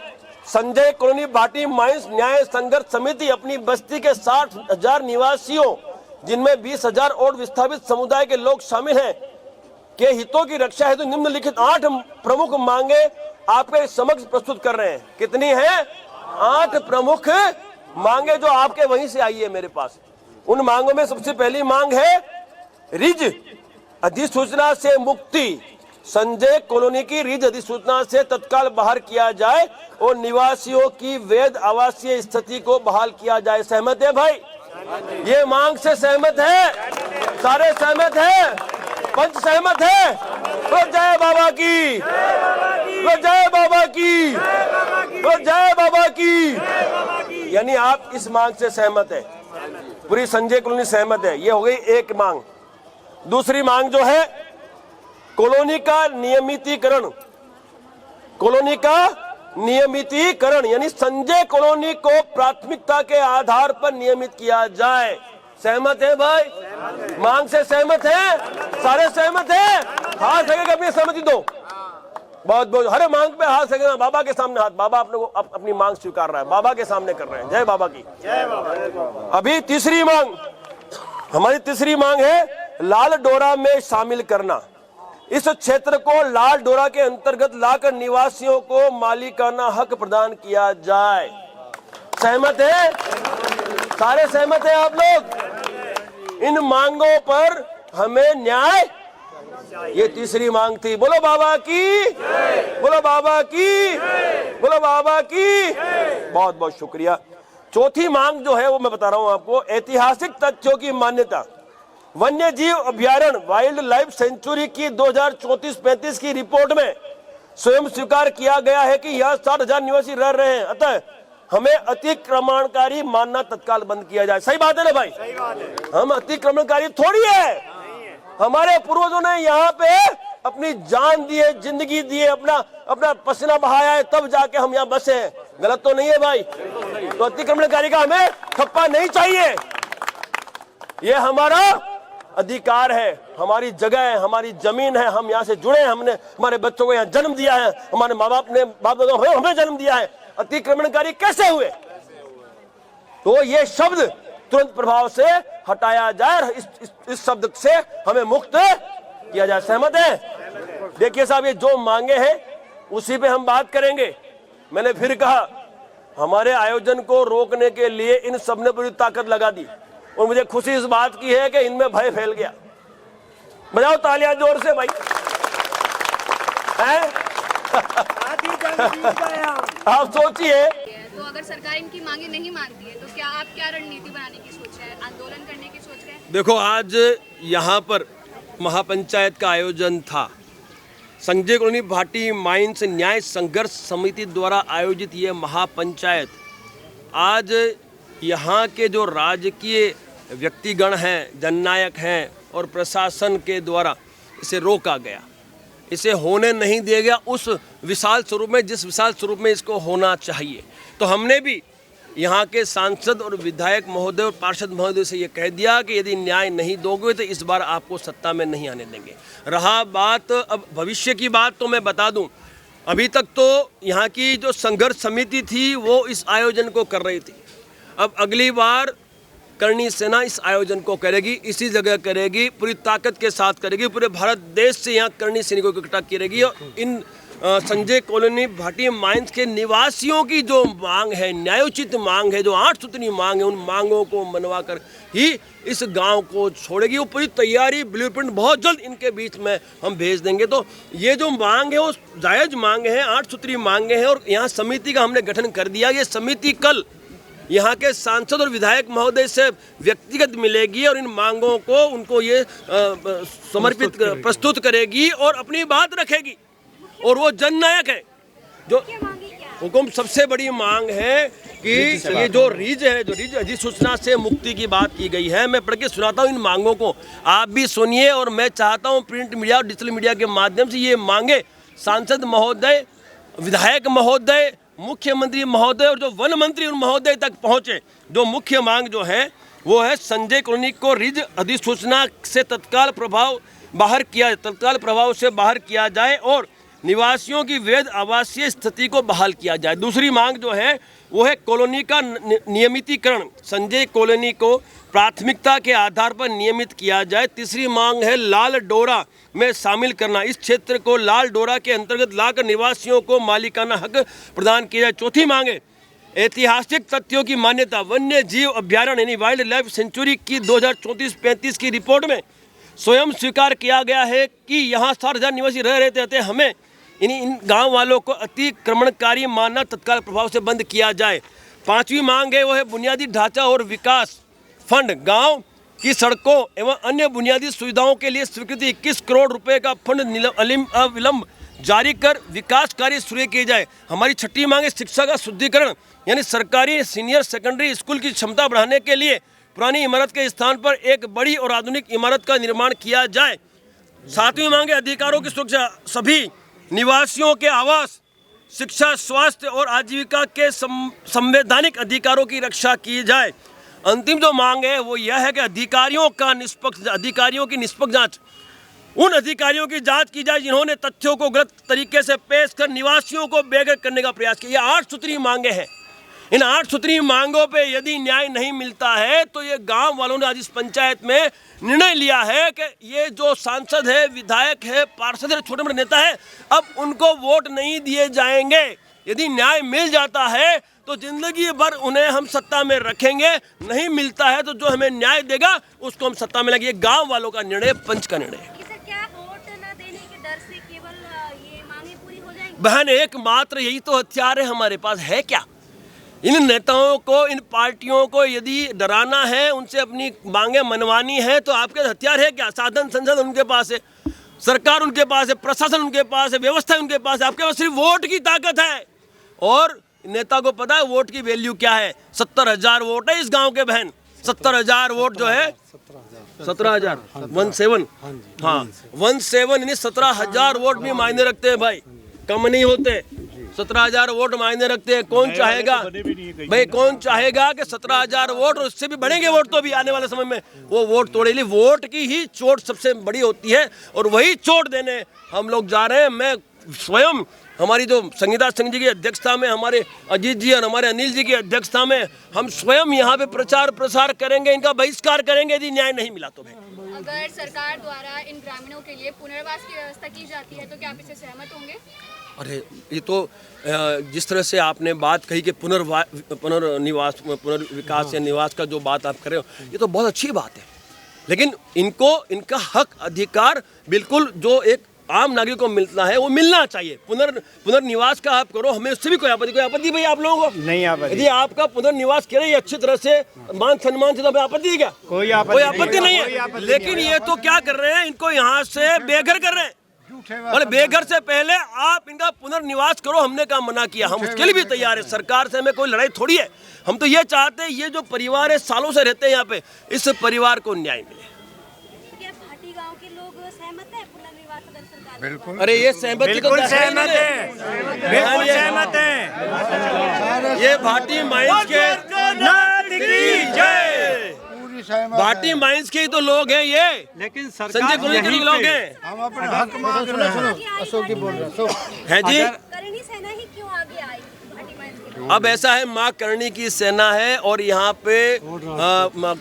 संजय कॉलोनी भाटी माइंस न्याय संघर्ष समिति अपनी बस्ती के 60,000 निवासियों, जिनमें 20,000 और विस्थापित समुदाय के लोग शामिल हैं, के हितों की रक्षा हेतु निम्नलिखित 8 प्रमुख मांगे आपके समक्ष प्रस्तुत कर रहे हैं। कितनी हैं? 8 प्रमुख मांगे जो आपके वहीं से आई है मेरे पास। उन मांगों में सबसे पहली मांग है रिज अधिसूचना से मुक्ति। संजय कॉलोनी की रिज अधिसूचना से तत्काल बाहर किया जाए और निवासियों की वैध आवासीय स्थिति को बहाल किया जाए। सहमत है भाई? ये मांग से सहमत है? सारे सहमत है? पंच सहमत है? तो जय बाबा की, तो जय बाबा की, तो जय बाबा की। यानी आप इस मांग से सहमत है, पूरी संजय कॉलोनी सहमत है। ये हो गई एक मांग। दूसरी मांग जो है कॉलोनी का नियमितीकरण। कॉलोनी का नियमितीकरण यानी संजय कॉलोनी को प्राथमिकता के आधार पर नियमित किया जाए। सहमत है भाई? मांग से सहमत है? सारे सहमत है? हाथ लगेगा, अपनी सहमति दो। बहुत बहुत हर मांग पे हाथ लगेगा। बाबा के सामने हाथ, बाबा अपने को अपनी मांग स्वीकार रहा है, बाबा के सामने कर रहे हैं। जय बाबा की, जय बाबा। अभी तीसरी मांग, हमारी तीसरी मांग है लाल डोरा में शामिल करना। इस क्षेत्र को लाल डोरा के अंतर्गत लाकर निवासियों को मालिकाना हक प्रदान किया जाए। सहमत है? सारे सहमत है आप लोग? इन मांगों पर हमें न्याय, ये तीसरी मांग थी। बोलो बाबा की, बोलो बाबा की, बोलो बाबा की। बहुत बहुत शुक्रिया। चौथी मांग जो है वो मैं बता रहा हूं आपको, ऐतिहासिक तथ्यों की मान्यता। वन्य जीव अभ्यारण्य वाइल्ड लाइफ सेंचुरी की 2034-35 की रिपोर्ट में स्वयं स्वीकार किया गया है कि यहाँ 60,000 निवासी रह रहे हैं, अतः हमें अतिक्रमणकारी मानना तत्काल बंद किया जाए। सही बात है ना भाई? सही बात है। हम अतिक्रमणकारी थोड़ी है। हमारे पूर्वजों ने यहाँ पे अपनी जान दी है, जिंदगी दी है, अपना पसीना बहाया है, तब जाके हम यहाँ बसे हैं। गलत तो नहीं है भाई? तो अतिक्रमणकारी का हमें ठप्पा नहीं चाहिए। ये हमारा अधिकार है, हमारी जगह है, हमारी जमीन है, हम यहाँ से जुड़े हैं, हमने हमारे बच्चों को यहाँ जन्म दिया है, हमारे माँ बाप ने हमें जन्म दिया है। अतिक्रमणकारी कैसे हुए? तो ये शब्द तुरंत प्रभाव से हटाया जाए, इस शब्द से हमें मुक्त किया जाए। सहमत है? देखिए साहब, ये जो मांगे हैं उसी पे हम बात करेंगे। मैंने फिर कहा, हमारे आयोजन को रोकने के लिए इन सब ने पूरी ताकत लगा दी और मुझे खुशी इस बात की है कि इनमें भय फैल गया। बजाओ तालियां जोर से भाई। आप सोचिए, तो अगर सरकार इनकी मांगे नहीं मानती है तो क्या रणनीति बनाने की सोच है, आंदोलन करने की सोच है? देखो, आज यहाँ पर महापंचायत का आयोजन था। संजय कॉलोनी भाटी माइंस न्याय संघर्ष समिति द्वारा आयोजित ये महापंचायत, आज यहाँ के जो राजकीय व्यक्तिगण हैं, जननायक हैं और प्रशासन के द्वारा इसे रोका गया, इसे होने नहीं दिया गया उस विशाल स्वरूप में, जिस विशाल स्वरूप में इसको होना चाहिए। तो हमने भी यहाँ के सांसद और विधायक महोदय और पार्षद महोदय से ये कह दिया कि यदि न्याय नहीं दोगे तो इस बार आपको सत्ता में नहीं आने देंगे। रहा बात अब भविष्य की बात, तो मैं बता दूं, अभी तक तो यहाँ की जो संघर्ष समिति थी वो इस आयोजन को कर रही थी। अब अगली बार करणी सेना इस आयोजन को करेगी, इसी जगह करेगी, पूरी ताकत के साथ करेगी, पूरे भारत देश से यहाँ करणी सैनिकों को इकट्ठा करेगी और इन संजय कॉलोनी भाटी माइंस के निवासियों की जो मांग है, न्यायोचित मांग है, जो 8 सूत्री मांग है, उन मांगों को मनवा कर ही इस गांव को छोड़ेगी। वो पूरी तैयारी, ब्लूप्रिंट बहुत जल्द इनके बीच में हम भेज देंगे। तो ये जो मांग है वो जायज़ मांग है, 8 सूत्री मांगे हैं और यहाँ समिति का हमने गठन कर दिया। ये समिति कल यहाँ के सांसद और विधायक महोदय से व्यक्तिगत मिलेगी और इन मांगों को उनको ये समर्पित प्रस्तुत करेगी और अपनी बात रखेगी। और वो जननायक है। जो हुकुम सबसे बड़ी मांग है कि ये जो रीज है, जो रीज अधिसूचना से मुक्ति की बात की गई है, मैं पढ़ के सुनाता हूँ इन मांगों को, आप भी सुनिए। और मैं चाहता हूँ प्रिंट मीडिया और डिजिटल मीडिया के माध्यम से ये मांगे सांसद महोदय, विधायक महोदय, मुख्यमंत्री महोदय और जो वन मंत्री उन महोदय तक पहुँचे। जो मुख्य मांग जो है वो है संजय कॉलोनी को रीज अधिसूचना से तत्काल प्रभाव से बाहर किया जाए और निवासियों की वैध आवासीय स्थिति को बहाल किया जाए। दूसरी मांग जो है वो है कॉलोनी का नियमितीकरण, संजय कॉलोनी को प्राथमिकता के आधार पर नियमित किया जाए। तीसरी मांग है लाल डोरा में शामिल करना, इस क्षेत्र को लाल डोरा के अंतर्गत लाकर निवासियों को मालिकाना हक प्रदान किया जाए। चौथी मांग है ऐतिहासिक तथ्यों की मान्यता, वन्य जीव अभ्यारण्य यानी वाइल्ड लाइफ सेंचुरी की 2034-35 की रिपोर्ट में स्वयं स्वीकार किया गया है कि यहाँ 60,000 निवासी रह रहे थे। हमें इन गांव वालों को अतिक्रमणकारी मानना तत्काल प्रभाव से बंद किया जाए। पांचवी मांग है वो है बुनियादी ढांचा और विकास फंड, गांव की सड़कों एवं अन्य बुनियादी सुविधाओं के लिए स्वीकृति 21 करोड़ रुपए का फंड अविलंब जारी कर विकास कार्य शुरू किए जाए। हमारी छठी मांग है शिक्षा का शुद्धिकरण, यानी सरकारी सीनियर सेकेंडरी स्कूल की क्षमता बढ़ाने के लिए पुरानी इमारत के स्थान पर एक बड़ी और आधुनिक इमारत का निर्माण किया जाए। सातवीं मांग है अधिकारों की सुरक्षा, सभी निवासियों के आवास, शिक्षा, स्वास्थ्य और आजीविका के संवैधानिक अधिकारों की रक्षा की जाए। अंतिम जो मांग है वो यह है कि अधिकारियों की निष्पक्ष जांच, उन अधिकारियों की जांच की जाए जिन्होंने तथ्यों को गलत तरीके से पेश कर निवासियों को बेघर करने का प्रयास किया। ये 8 सूत्री मांगे हैं। इन 8 सूत्री मांगों पे यदि न्याय नहीं मिलता है तो ये गांव वालों ने आज इस पंचायत में निर्णय लिया है कि ये जो सांसद है, विधायक है, पार्षद है, छोटे मोटे नेता है, अब उनको वोट नहीं दिए जाएंगे। यदि न्याय मिल जाता है तो जिंदगी भर उन्हें हम सत्ता में रखेंगे, नहीं मिलता है तो जो हमें न्याय देगा उसको हम सत्ता में लगेंगे। गाँव वालों का निर्णय, पंच का निर्णय। बहन एकमात्र यही तो हथियार है हमारे पास, है क्या? इन नेताओं को, इन पार्टियों को यदि डराना है, उनसे अपनी मांगे मनवानी है तो आपके हथियार है क्या? साधन संसाधन उनके पास है, सरकार उनके पास है, प्रशासन उनके पास है, व्यवस्था उनके पास है। आपके पास सिर्फ वोट की ताकत है और नेता को पता है वोट की वैल्यू क्या है। 70,000 वोट है इस गाँव के बहन, 70,000 वोट जो है 17,000 17 हाँ 17 यानी 17,000 वोट भी मायने रखते हैं भाई, कम नहीं होते। 17,000 वोट मायने रखते हैं। कौन चाहेगा भाई, कौन चाहेगा कि 17,000 वोट और उससे भी बढ़ेंगे वोट तो भी आने वाले समय में वो वोट तोड़े। लिए वोट की ही चोट सबसे बड़ी होती है और वही चोट देने हम लोग जा रहे हैं। मैं स्वयं हमारी जो संगीता सिंह जी की अध्यक्षता में, हमारे अजीत जी और हमारे अनिल जी की अध्यक्षता में हम स्वयं यहाँ पे प्रचार प्रसार करेंगे, इनका बहिष्कार करेंगे यदि न्याय नहीं मिला तो। अगर सरकार द्वारा इन ग्रामीणों के लिए पुनर्वास की व्यवस्था की जाती है तो क्या आप इससे सहमत होंगे? अरे ये तो जिस तरह से आपने बात कही कि पुनर्विकास या निवास का जो बात आप कर रहे हो, ये तो बहुत अच्छी बात है, लेकिन इनको इनका हक अधिकार बिल्कुल जो एक आम नागरिक को मिलना है वो मिलना चाहिए। पुनर्निवास का आप करो, हमें उससे भी कोई आपत्ति भाई आप लोगों को नहीं आपत्ति। यदि आपका पुनर्निवास करें अच्छी तरह से मान सम्मान से, तो आपत्ति है क्या? कोई आपत्ति नहीं है। लेकिन ये तो क्या कर रहे हैं, इनको यहाँ से बेघर कर रहे हैं। और बेघर से पहले आप इनका पुनर्निवास करो, हमने काम मना किया, हम उसके लिए भी तैयार है। सरकार से हमें कोई लड़ाई थोड़ी है, हम तो ये चाहते हैं ये जो परिवार है सालों से रहते हैं यहाँ पे, इस परिवार को न्याय मिले। बिल्कुल, अरे ये सहमत है, बिल्कुल सहमत है। ये भाटी माइंस के भाटी माइंस के ही तो लोग हैं ये, लेकिन संजय कॉलोनी के लोग हैं। हम अपने हक मांग रहे हैं। अशोक जी बोल रहे हैं जी। करणी सेना ही क्यों आगे आई? अब ऐसा है, माँ करणी की सेना है और यहाँ पे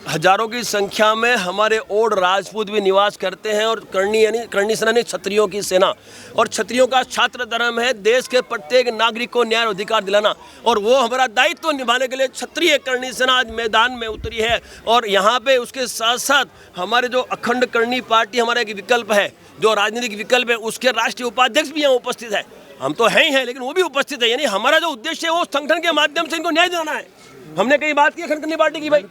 हजारों की संख्या में हमारे ओड राजपूत भी निवास करते हैं। और करणी यानी करणी सेना नहीं, क्षत्रियों की सेना, और क्षत्रियों का छात्र धर्म है देश के प्रत्येक नागरिक को न्याय अधिकार दिलाना, और वो हमारा दायित्व निभाने के लिए क्षत्रिय करणी सेना आज मैदान में उतरी है। और यहाँ पे उसके साथ साथ हमारे जो अखंड करणी पार्टी हमारा एक विकल्प है, जो राजनीतिक विकल्प है, उसके राष्ट्रीय उपाध्यक्ष भी यहाँ उपस्थित है। हम तो हैं ही हैं, लेकिन वो भी उपस्थित है। यानी हमारा जो उद्देश्य है वो संगठन के माध्यम से इनको न्याय दिलाना है। हमने कई बात की अखंड करनी पार्टी की, भाई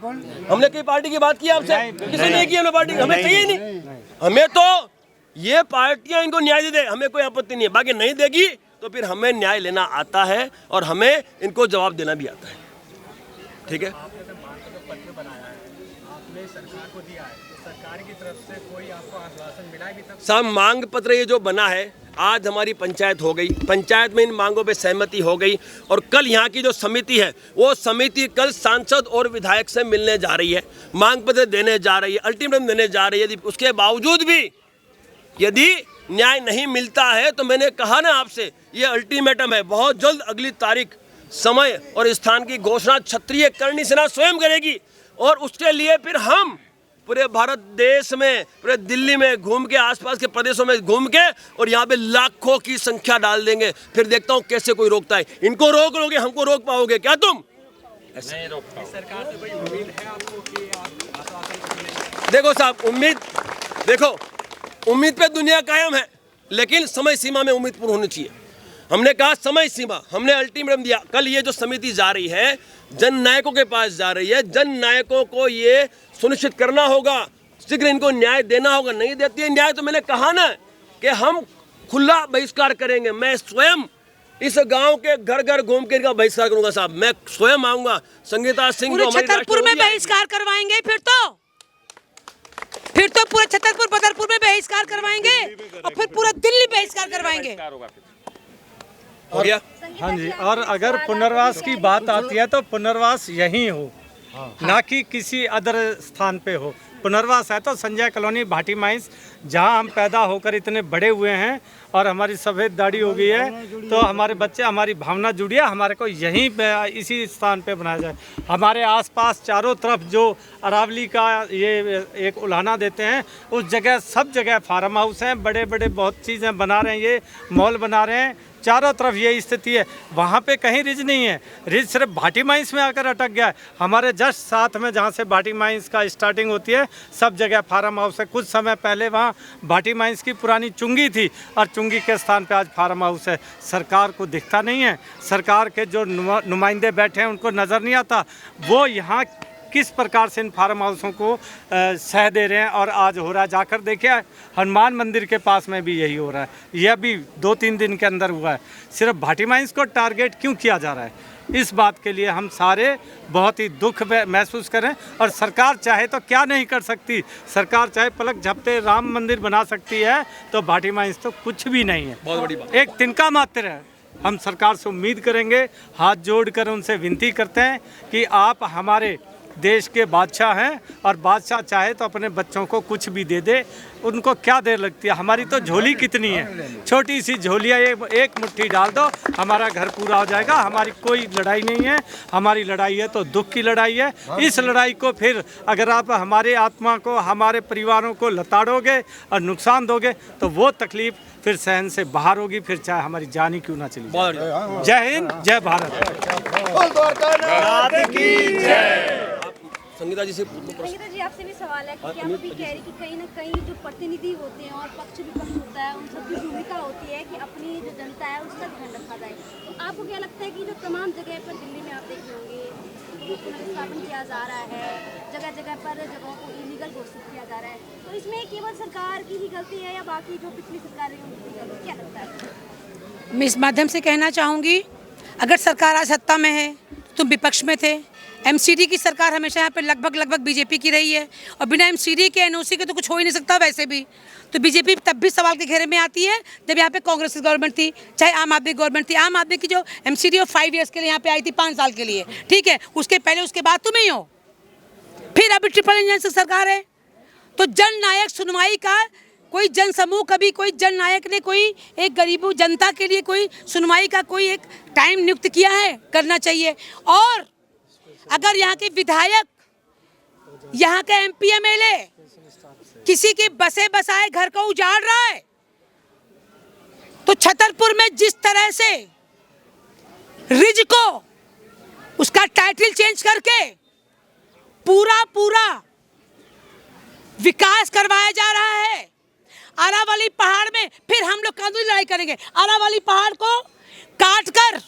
हमने कई पार्टी की बात की आपसे, किसी ने की हमने पार्टी, हमें चाहिए नहीं। हमें तो ये पार्टियां इनको न्याय दे दे, हमें कोई आपत्ति नहीं है। बाकी नहीं देगी तो फिर हमें न्याय लेना आता है और हमें इनको जवाब देना भी आता है। ठीक है, सब मांग पत्र ये जो बना है, आज हमारी पंचायत हो गई, पंचायत में इन मांगों पे सहमति हो गई और कल यहाँ की जो समिति है वो समिति कल सांसद और विधायक से मिलने जा रही है, मांग पत्र देने जा रही है, अल्टीमेटम देने जा रही है। उसके बावजूद भी यदि न्याय नहीं मिलता है तो मैंने कहा ना आपसे, ये अल्टीमेटम है। बहुत जल्द अगली तारीख, समय और स्थान की घोषणा क्षत्रिय करणी सेना स्वयं करेगी और उसके लिए फिर हम पूरे भारत देश में, पूरे दिल्ली में घूम के, आसपास के प्रदेशों में घूम के और यहाँ पे लाखों की संख्या डाल देंगे। फिर देखता हूँ कैसे कोई रोकता है। इनको रोक लोगे, हमको रोक पाओगे क्या तुम? नहीं रोक पाओगे। सरकार से भाई उम्मीद है आपको कि आप देखो साहब, उम्मीद पे दुनिया कायम है, लेकिन समय सीमा में उम्मीद पूर्ण होनी चाहिए। हमने कहा समय सीमा, हमने अल्टीमेटम दिया। कल ये जो समिति जा रही है, जन नायकों के पास जा रही है। जन नायकों को ये सुनिश्चित करना होगा, शीघ्र इनको न्याय देना होगा। नहीं देती है न्याय तो मैंने कहा ना कि हम खुला बहिष्कार करेंगे। मैं स्वयं इस गांव के घर घर घूम के इनका बहिष्कार करूंगा साहब। मैं स्वयं आऊंगा। संगीता सिंह जो हमारी छतरपुर में बहिष्कार करवाएंगे, फिर तो पूरे छतरपुर बदरपुर में बहिष्कार करवाएंगे और फिर पूरा दिल्ली बहिष्कार करवाएंगे। हो गया? हाँ जी। और अगर पुनर्वास की बात आती है तो पुनर्वास यहीं हो, ना कि किसी अदर स्थान पे हो। पुनर्वास है तो संजय कॉलोनी, भाटी माइंस, जहाँ हम पैदा होकर इतने बड़े हुए हैं और हमारी सफ़ेद दाढ़ी हो गई है, तो हमारे बच्चे, हमारी भावना जुड़ी है, हमारे को यहीं पे, इसी स्थान पे बनाया जाए। हमारे आसपास चारों तरफ जो अरावली का ये एक उलाहना देते हैं, उस जगह सब जगह फार्म हाउस हैं, बड़े बड़े बहुत चीज़ें बना रहे हैं, ये मॉल बना रहे हैं, चारों तरफ ये स्थिति है। वहाँ पे कहीं रिज नहीं है, रिज सिर्फ भाटी माइंस में आकर अटक गया है। हमारे जस्ट साथ में जहाँ से भाटी माइंस का स्टार्टिंग होती है, सब जगह फार्म हाउस है। कुछ समय पहले वहाँ भाटी माइंस की पुरानी चुंगी थी और चुंगी के स्थान पे आज फार्म हाउस है। सरकार को दिखता नहीं है, सरकार के जो नुमाइंदे बैठे हैं उनको नज़र नहीं आता वो यहाँ किस प्रकार से इन फार्म हाउसों को सह दे रहे हैं। और आज हो रहा है, जाकर देखिए हनुमान मंदिर के पास में भी यही हो रहा है। यह भी 2-3 दिन के अंदर हुआ है। सिर्फ भाटी माइंस को टारगेट क्यों किया जा रहा है, इस बात के लिए हम सारे बहुत ही दुख महसूस करें। और सरकार चाहे तो क्या नहीं कर सकती, सरकार चाहे पलक झपटे राम मंदिर बना सकती है, तो भाटी माइंस तो कुछ भी नहीं है, बहुत बड़ी बात, एक तिनका मात्र है। हम सरकार से उम्मीद करेंगे, हाथ जोड़कर उनसे विनती करते हैं कि आप हमारे देश के बादशाह हैं और बादशाह चाहे तो अपने बच्चों को कुछ भी दे दे, उनको क्या देर लगती है। हमारी तो झोली कितनी है, छोटी सी झोली है, एक मुट्ठी डाल दो हमारा घर पूरा हो जाएगा। हमारी कोई लड़ाई नहीं है, हमारी लड़ाई है तो दुख की लड़ाई है। इस लड़ाई को फिर अगर आप हमारे आत्मा को, हमारे परिवारों को लताड़ोगे और नुकसान दोगे तो वो तकलीफ फिर सहन से बाहर होगी, फिर चाहे हमारी जान ही क्यों ना चली जाए। जय हिंद, जय भारत। संगीता जी से संगीता जी आपसे भी सवाल है कि आप अभी कह रही कि कहीं ना कहीं जो प्रतिनिधि होते हैं और पक्ष विपक्ष होता है, उन सबकी भूमिका होती है कि अपनी जो जनता है उसका ध्यान रखा जाए। तो आपको क्या लगता है कि जो तमाम जगह पर दिल्ली में आप देख होंगे पुनर्स्थापन किया जा रहा है, जगह जगह पर जगहों को इलीगल घोषित किया जा रहा है, तो इसमें केवल सरकार की ही गलती है या बाकी जो पिछली सरकार है उनकी गलती, क्या लगता है? मैं इस माध्यम से कहना चाहूँगी, अगर सरकार आज सत्ता में है, तुम विपक्ष में थे। एमसीडी की सरकार हमेशा यहाँ पे लगभग बीजेपी की रही है और बिना एमसीडी के, एनओसी के तो कुछ हो ही नहीं सकता। वैसे भी तो बीजेपी तब भी सवाल के घेरे में आती है जब यहाँ पे कांग्रेस की गवर्नमेंट थी, चाहे आम आदमी गवर्नमेंट थी। आम आदमी की जो एमसीडी 5 ईयर्स के लिए यहाँ पे आई थी, 5 साल के लिए, ठीक है, उसके पहले उसके बाद तुम ही हो, फिर अभी ट्रिपल इंजन से सरकार है। तो जन नायक सुनवाई का कोई जन समूह, कभी कोई जन नायक ने कोई एक गरीबों जनता के लिए कोई सुनवाई का कोई एक टाइम नियुक्त किया है? करना चाहिए। और अगर यहाँ के विधायक, यहाँ के एमपी एमएलए किसी के बसे बसाए घर को उजाड़ रहा है, तो छतरपुर में जिस तरह से रिज को उसका टाइटल चेंज करके पूरा विकास करवाया जा रहा है, अरावली पहाड़ में फिर हम लोग कानूनी लड़ाई करेंगे। अरावली पहाड़ को काट कर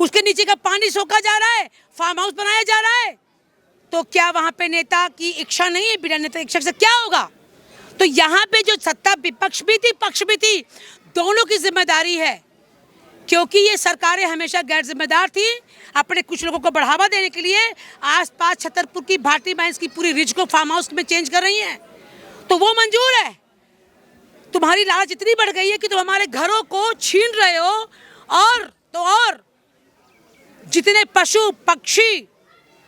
उसके नीचे का पानी सोखा जा रहा है, फार्म हाउस बनाया जा रहा है, तो क्या वहाँ पे नेता की इच्छा नहीं है? बिना नेता इच्छा से क्या होगा? तो यहाँ पे जो सत्ता विपक्ष भी थी, पक्ष भी थी, दोनों की जिम्मेदारी है, क्योंकि ये सरकारें हमेशा गैर जिम्मेदार थी। अपने कुछ लोगों को बढ़ावा देने के लिए आसपास छतरपुर की भाटी माइंस की पूरी रिज को फार्म हाउस में चेंज कर रही हैं, तो वो मंजूर है। तुम्हारी लालच इतनी बढ़ गई है कि तुम हमारे घरों को छीन रहे हो, और जितने पशु पक्षी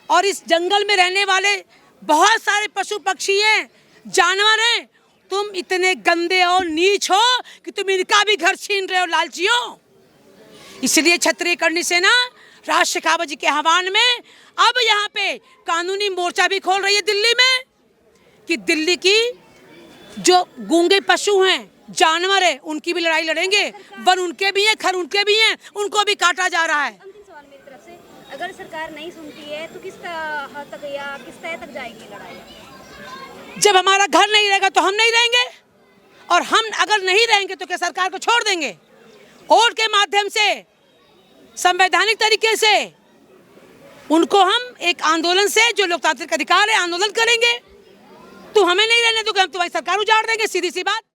और इस जंगल में रहने वाले बहुत सारे पशु पक्षी हैं, जानवर हैं, तुम इतने गंदे और नीच हो कि तुम इनका भी घर छीन रहे हो लालचियों। इसलिए क्षत्रिय करणी सेना राज शेखावत जी के आह्वान में अब यहाँ पे कानूनी मोर्चा भी खोल रही है दिल्ली में कि दिल्ली की जो गूंगे पशु हैं, जानवर है, उनकी भी लड़ाई लड़ेंगे। वन उनके भी हैं, खर उनके भी हैं, उनको भी काटा जा रहा है। अंतिम सवाल मेरी तरफ से, अगर सरकार नहीं सुनती है तो किस हद तक या किस तय तक जाएगी लड़ाई? जब हमारा घर नहीं रहेगा तो हम नहीं रहेंगे, और हम अगर नहीं रहेंगे तो क्या सरकार को छोड़ देंगे? वोट के माध्यम से, संवैधानिक तरीके से उनको हम एक आंदोलन से, जो लोकतांत्रिक अधिकार है, आंदोलन करेंगे। तुम हमें नहीं रहने दोगे, हम तुम्हारी सरकार उजाड़ देंगे, सीधी सी बात।